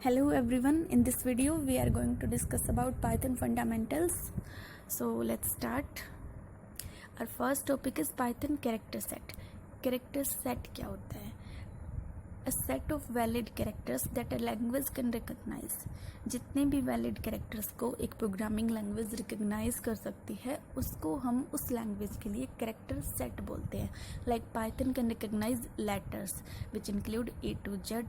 Hello everyone, in this video we are going to discuss about Python fundamentals. So let's start. Our first topic is Python character set. Character set क्या होता है? A set of valid characters that a language can recognize. जितने भी valid characters को एक programming language recognize कर सकती है उसको हम उस language के लिए character set बोलते हैं. Like Python can recognize letters which include A to Z,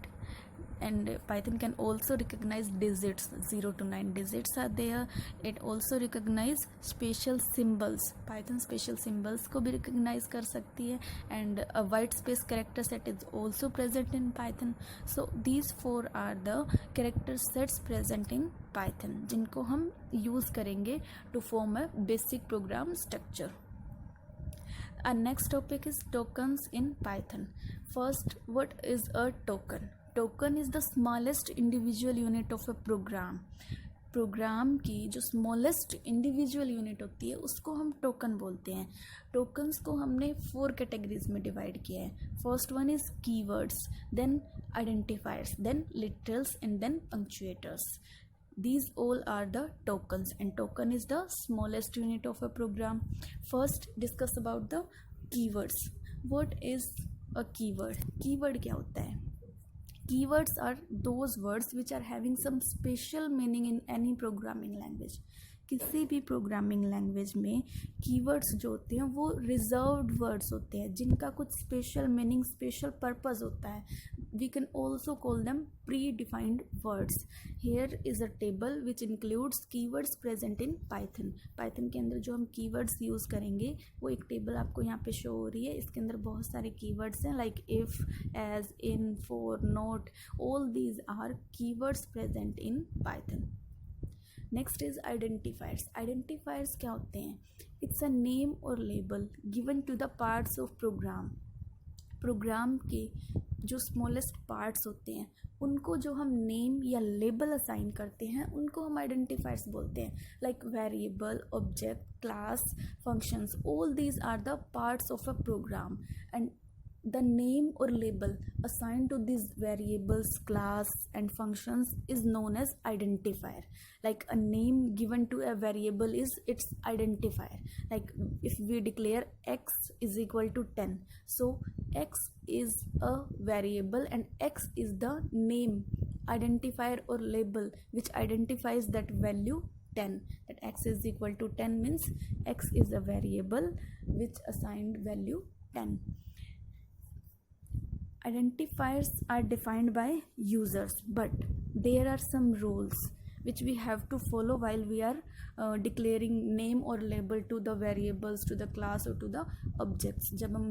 and Python can also recognize digits. 0 to 9 digits are there. It also recognize special symbols. Python special symbols को भी recognize कर सकती है, and a white space character set is also present in Python. So these four are the character sets present in Python जिनको हम use करेंगे to form a basic program structure. Our next topic is tokens in Python. First, what is a token? Token is the smallest individual unit of a program. Program की जो smallest individual unit होती है उसको हम token बोलते हैं. Tokens को हमने 4 कैटेगरीज में डिवाइड किया है. First one is keywords, then identifiers, then literals and then punctuators. These all are the tokens, and token is the smallest unit of a program. First, discuss about the keywords. What is a keyword? Keyword क्या होता है? Keywords are those words which are having some special meaning in any programming language. किसी भी programming language में keywords जो होते हैं वो रिजर्व्ड वर्ड्स होते हैं जिनका कुछ स्पेशल मीनिंग, स्पेशल पर्पस होता है. We can also call them predefined words. Here is a table which includes keywords present in Python. Python के अंदर जो हम कीवर्ड्स यूज़ करेंगे वो एक टेबल आपको यहाँ पे शो हो रही है. इसके अंदर बहुत सारे कीवर्ड्स हैं like if, as, in, for, not. All these are keywords present in Python. Next is identifiers. Identifiers क्या होते हैं? इट्स अ नेम और label given to the parts of program. Program के जो स्मॉलेस्ट पार्ट्स होते हैं उनको जो हम नेम या लेबल असाइन करते हैं उनको हम आइडेंटिफायर्स बोलते हैं. Like variable, object, class, functions, all these are the parts of a program, and the name or label assigned to these variables, class and functions is known as identifier. Like a name given to a variable is its identifier. Like if we declare x is equal to 10, so x is a variable and x is the name, identifier or label which identifies that value 10. That x is equal to 10 means x is a variable which assigned value 10. Identifiers are defined by users, but there are some rules which we have to follow while we are declaring name or label to the variables, to the class or to the objects. जब हम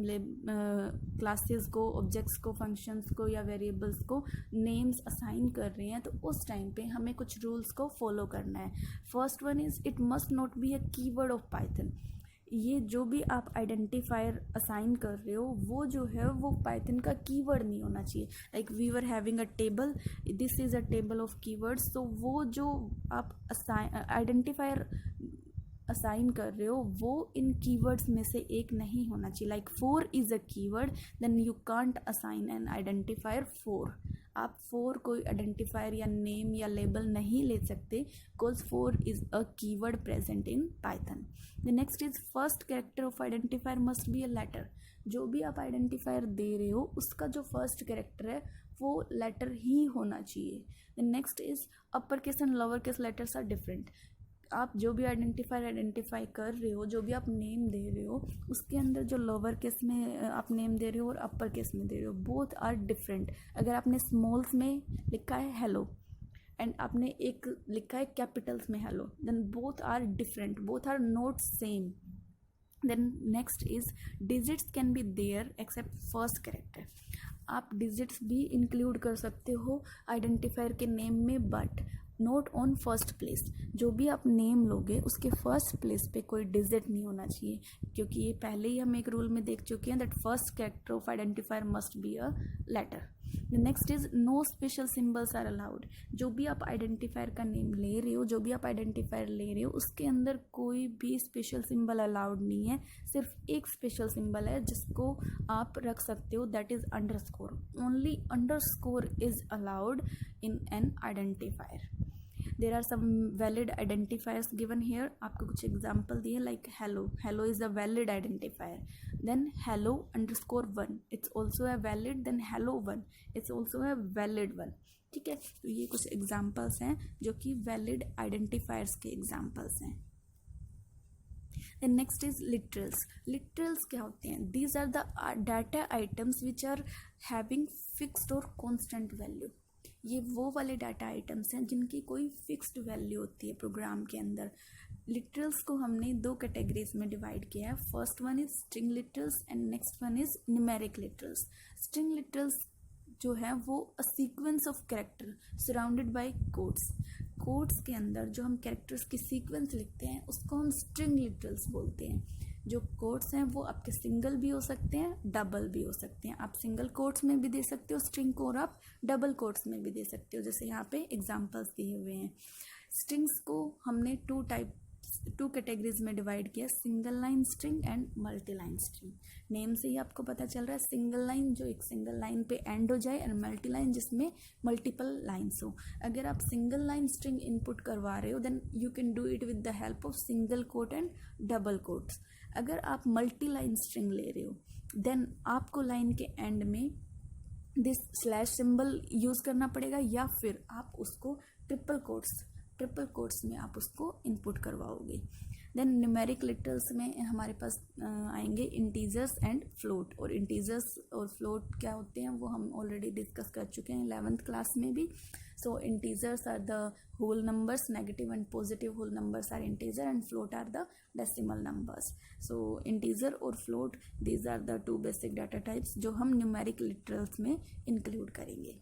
classes को, objects को, functions को या variables को names assign कर रहे हैं तो उस टाइम पे हमें कुछ rules को follow करना है. First one is it must not be a keyword of Python. ये जो भी आप आइडेंटिफायर असाइन कर रहे हो वो जो है वो पाइथन का कीवर्ड नहीं होना चाहिए. Like we were having a table, this is a table of keywords. तो वो जो आप आइडेंटिफायर असाइन कर रहे हो वो इन कीवर्ड्स में से एक नहीं होना चाहिए. Like 4 is a keyword, then you can't assign an identifier 4. आप 4 कोई आइडेंटिफायर या नेम या लेबल नहीं ले सकते because 4 is a keyword present in Python. The next is first character of identifier must be a letter. जो भी आप आइडेंटिफायर दे रहे हो उसका जो फर्स्ट कैरेक्टर है वो लेटर ही होना चाहिए. The next is upper case and lower case letters are different. आप जो भी आइडेंटिफाई कर रहे हो, जो भी आप नेम दे रहे हो उसके अंदर जो लोअर केस में आप नेम दे रहे हो और अपर केस में दे रहे हो बोथ आर डिफरेंट. अगर आपने स्मॉल्स में लिखा है हेलो एंड आपने एक लिखा है कैपिटल्स में hello, then both are different, both are not same. Then next is digits can be there except first character. आप डिजिट्स भी इंक्लूड कर सकते हो आइडेंटिफायर के नेम में but not on first place. जो भी आप नेम लोगे उसके फर्स्ट प्लेस पे कोई डिजिट नहीं होना चाहिए क्योंकि ये पहले ही हम एक रूल में देख चुके हैं that first character of identifier must be a letter. Next is no special symbols are allowed. जो भी आप आइडेंटिफायर का नेम ले रहे हो, जो भी आप आइडेंटिफायर ले रहे हो, उसके अंदर कोई भी स्पेशल सिंबल अलाउड नहीं है। सिर्फ एक स्पेशल सिंबल है जिसको आप रख सकते हो, that is underscore. Only underscore is allowed in an identifier. There are some valid identifiers given here. आपको कुछ एग्जाम्पल दिए like hello. Hello is a valid identifier. Then hello underscore one, it's also a valid. Then hello one, it's also a valid one. ठीक है, तो ये कुछ examples हैं जो कि वैलिड आइडेंटिफायर्स के एग्जाम्पल्स हैं. Then next is literals. Literals क्या होते हैं? These are the data items which are having fixed or constant value. ये वो वाले डाटा आइटम्स हैं जिनकी कोई फिक्स्ड वैल्यू होती है प्रोग्राम के अंदर. लिटरल्स को हमने दो कैटेगरीज में डिवाइड किया है. First one is string literals and next one is numeric literals. String literals जो है वो a sequence of character surrounded by codes. Codes के अंदर जो हम कैरेक्टर्स की सीक्वेंस लिखते हैं उसको हम स्ट्रिंग लिटरल्स बोलते हैं. जो कोड्स हैं वो आपके सिंगल भी हो सकते हैं, डबल भी हो सकते हैं. आप सिंगल कोड्स में भी दे सकते हो स्ट्रिंग को और आप डबल कोड्स में भी दे सकते हो, जैसे यहाँ पे एग्जांपल्स दिए हुए हैं. स्ट्रिंग्स को हमने टू कैटेगरीज में डिवाइड किया, single line string and multi line string. Name से ही आपको पता चल रहा है, सिंगल लाइन जो एक सिंगल लाइन पे एंड हो जाए एंड मल्टी लाइन जिसमें मल्टीपल लाइन्स हो. अगर आप सिंगल लाइन स्ट्रिंग इनपुट करवा रहे हो then you can do it with the help of single quote and double quotes. अगर आप मल्टी लाइन स्ट्रिंग ले रहे हो देन आपको लाइन के एंड में दिस स्लैश सिंबल यूज़ करना पड़ेगा, या फिर आप उसको ट्रिपल कोट्स में आप उसको इनपुट करवाओगे. देन न्यूमेरिक लिटरल्स में हमारे पास आएंगे इंटीजर्स एंड फ्लोट. और इंटीजर्स और फ्लोट क्या होते हैं वो हम ऑलरेडी डिस्कस कर चुके हैं 11th क्लास में भी. So integers are the whole numbers, negative and positive whole numbers are integer and float are the decimal numbers. So integer और float, these are the two basic data types जो हम numeric literals में include करेंगे.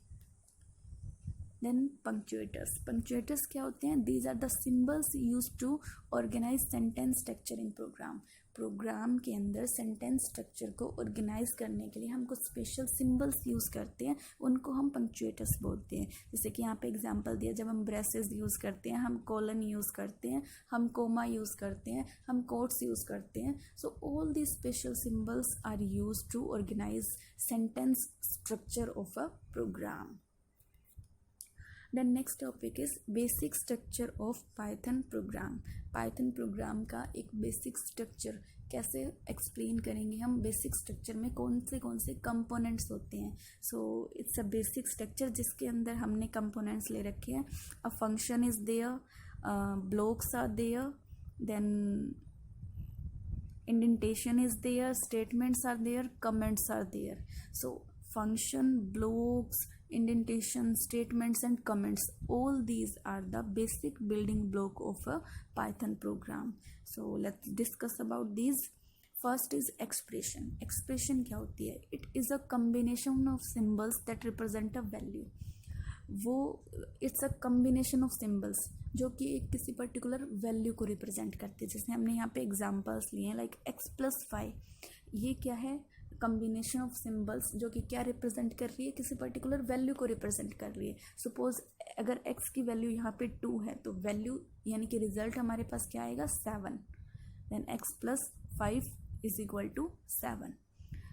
Then punctuators. Punctuators क्या होते हैं? These are the symbols used to organize sentence structure in program. Program के अंदर सेंटेंस स्ट्रक्चर को ऑर्गेनाइज करने के लिए हम कुछ स्पेशल सिंबल्स यूज़ करते हैं, उनको हम पंक्चुएटर्स बोलते हैं. जैसे कि यहाँ पे एग्जांपल दिया, जब हम ब्रेसेस यूज़ करते हैं, हम कोलन यूज़ करते हैं, हम कोमा यूज़ करते हैं, हम कोट्स यूज़ करते हैं. So all these special symbols are use to organise sentence structure of a program. The next topic is basic structure of Python program. Python program का एक basic structure कैसे explain करेंगे हम. basic structure में कौन से components होते हैं. So it's a basic structure जिसके अंदर हमने components ले रखे हैं. A function is there, blocks are there, then indentation is there, statements are there, comments are there. So function, blocks, indentation, statements and comments, all these are the basic building block of a Python program. So let's discuss about these. First is expression. Expression क्या होती है? It is a combination of symbols that represent a value. वो it's a combination of symbols जो कि एक किसी particular value को represent करते हैं. जैसे हमने यहाँ पे एग्जांपल्स लिए हैं लाइक x+5. ये क्या है? कम्बिनेशन ऑफ सिम्बल्स जो कि क्या रिप्रेजेंट कर रही है? किसी पर्टिकुलर वैल्यू को रिप्रेजेंट कर रही है. सपोज अगर x की वैल्यू यहाँ पे 2 है तो वैल्यू यानी कि रिजल्ट हमारे पास क्या आएगा? 7. Then x+5 is equal to 7.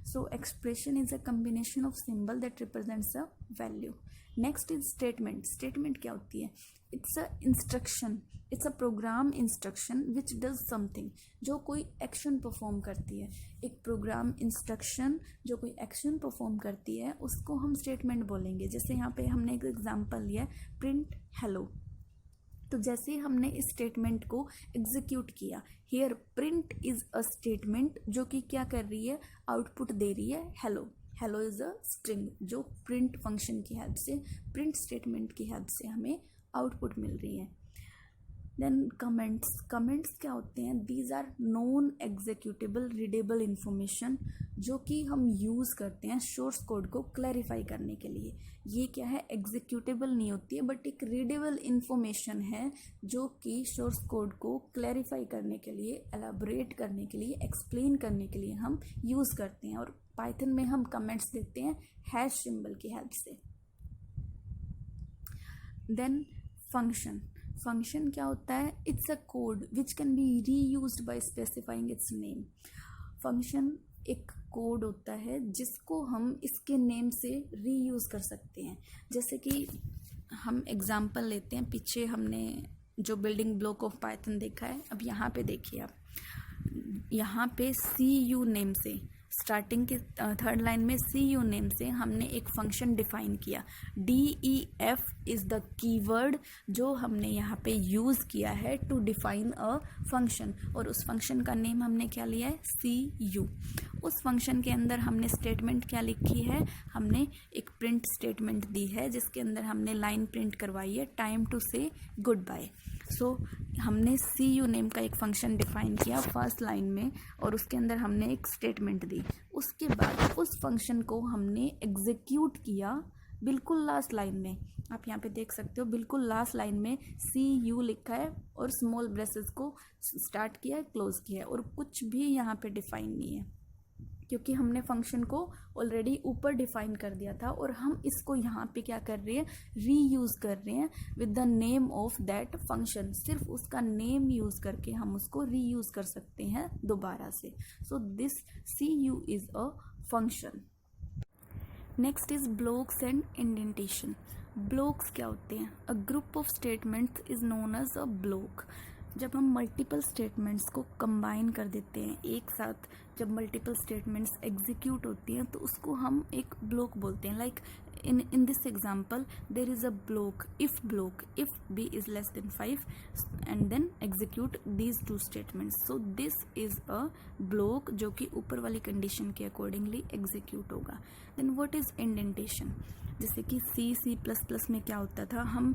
So expression is a combination of symbol that represents a value. Next is statement. Statement क्या होती है? It's a instruction. It's a program instruction which does something. जो कोई action perform करती है. एक program instruction जो कोई action perform करती है उसको हम statement बोलेंगे. जैसे यहाँ पे हमने एक example लिया है print hello. तो जैसे हमने इस स्टेटमेंट को एग्जीक्यूट किया, here print is a statement जो कि क्या कर रही है? आउटपुट दे रही है hello. Hello is a string जो प्रिंट फंक्शन की हेल्प से, प्रिंट स्टेटमेंट की हेल्प से हमें आउटपुट मिल रही है. देन कमेंट्स क्या होते हैं? These are non executable readable information जो कि हम यूज़ करते हैं सोर्स कोड को क्लैरिफाई करने के लिए। ये क्या है? एग्जीक्यूटेबल नहीं होती है बट एक रीडेबल इंफॉर्मेशन है जो कि सोर्स कोड को क्लैरिफाई करने के लिए, एलाबोरेट करने के लिए, एक्सप्लेन करने के लिए हम यूज़ करते हैं। और पाइथन में हम कमेंट्स देते हैं हैश सिंबल की हेल्प से। देन फंक्शन क्या होता है? It's a code which can be reused by specifying its name. Function एक कोड होता है जिसको हम इसके नेम से रीयूज़ कर सकते हैं। जैसे कि हम एग्जांपल लेते हैं, पीछे हमने जो बिल्डिंग ब्लॉक ऑफ पाइथन देखा है, अब यहाँ पे देखिए आप, यहाँ पे CU नेम से स्टार्टिंग के थर्ड लाइन में CU नेम से हमने एक फंक्शन डिफाइन किया। DEF इज़ द कीवर्ड जो हमने यहाँ पे यूज़ किया है टू डिफाइन अ फंक्शन, और उस फंक्शन का नेम हमने क्या लिया है? CU। उस फंक्शन के अंदर हमने स्टेटमेंट क्या लिखी है? हमने एक प्रिंट स्टेटमेंट दी है जिसके अंदर हमने लाइन प्रिंट करवाई है, टाइम टू से गुड बाय। सो हमने CU नेम का एक फंक्शन डिफाइन किया फर्स्ट लाइन में, और उसके अंदर हमने एक स्टेटमेंट दी। उसके बाद उस फंक्शन को हमने एग्जीक्यूट किया बिल्कुल लास्ट लाइन में। आप यहाँ पे देख सकते हो, बिल्कुल लास्ट लाइन में CU लिखा है और स्मॉल ब्रेसेस को स्टार्ट किया है, क्लोज किया है, और कुछ भी यहाँ पे डिफाइन नहीं है क्योंकि हमने फंक्शन को ऑलरेडी ऊपर डिफाइन कर दिया था, और हम इसको यहाँ पे क्या कर रहे हैं? रीयूज़ कर रहे हैं with the name of that function. सिर्फ उसका नेम यूज़ करके हम उसको रीयूज़ कर सकते हैं दोबारा से। So this CU is a function. Next is blocks and indentation. Blocks क्या होते हैं? A group of statements is known as a block. जब हम मल्टीपल स्टेटमेंट्स को कंबाइन कर देते हैं एक साथ, जब मल्टीपल स्टेटमेंट्स एग्जीक्यूट होती हैं तो उसको हम एक ब्लॉक बोलते हैं। Like in this example there is a block, if b is less than 5, and then execute these two statements. So this is a block जो कि ऊपर वाली कंडीशन के अकॉर्डिंगली एग्जीक्यूट होगा। then what is indentation? जैसे कि C++ में क्या होता था, हम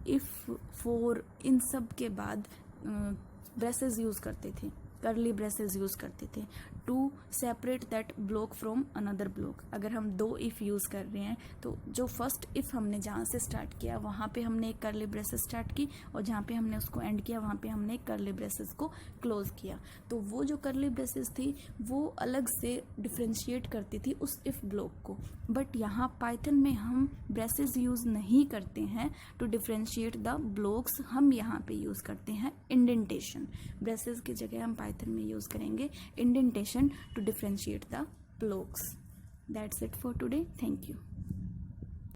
इफ, फॉर, इन सब के बाद ब्रेसेस यूज़ करते थे, कर्ली ब्रेसेस यूज़ करते थे to separate that block from another block. अगर हम दो इफ़ यूज़ कर रहे हैं तो जो फर्स्ट इफ़ हमने जहाँ से स्टार्ट किया वहाँ पे हमने एक कर्ली ब्रेसेस स्टार्ट की, और जहाँ पे हमने उसको एंड किया वहाँ पे हमने एक कर्ली ब्रेसेस को क्लोज किया। तो वो जो कर्ली ब्रेसेस थी वो अलग से डिफ्रेंशिएट करती थी उस इफ़ ब्लॉक को, बट यहाँ पाइथन में हम ब्रेसेस यूज़ नहीं करते हैं टू डिफ्रेंशिएट द ब्लॉक्स। हम यहाँ पे यूज़ करते हैं इंडेंटेशन। ब्रेसेस की जगह हम पाइथन में यूज़ करेंगे indentation to differentiate the blocks. That's it for today. Thank you.